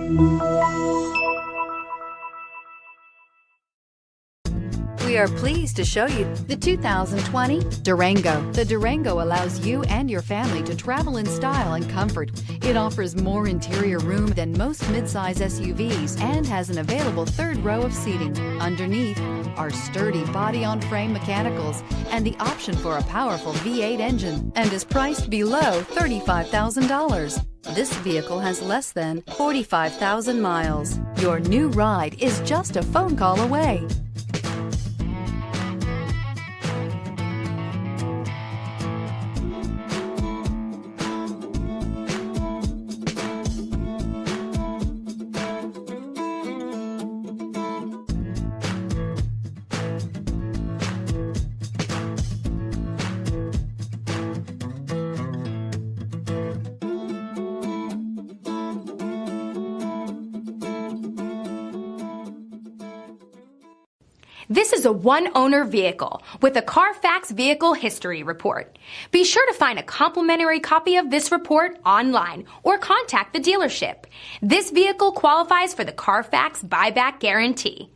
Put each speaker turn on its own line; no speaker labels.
We are pleased to show you the 2020 Durango. The Durango allows you and your family to travel in style and comfort. It offers more interior room than most midsize SUVs and has an available third row of seating. Underneath are sturdy body-on-frame mechanicals and the option for a powerful V8 engine, and is priced below $35,000. This vehicle has less than 45,000 miles. Your new ride is just a phone call away.
This is a one-owner vehicle with a Carfax Vehicle History Report. Be sure to find a complimentary copy of this report online or contact the dealership. This vehicle qualifies for the Carfax Buyback Guarantee.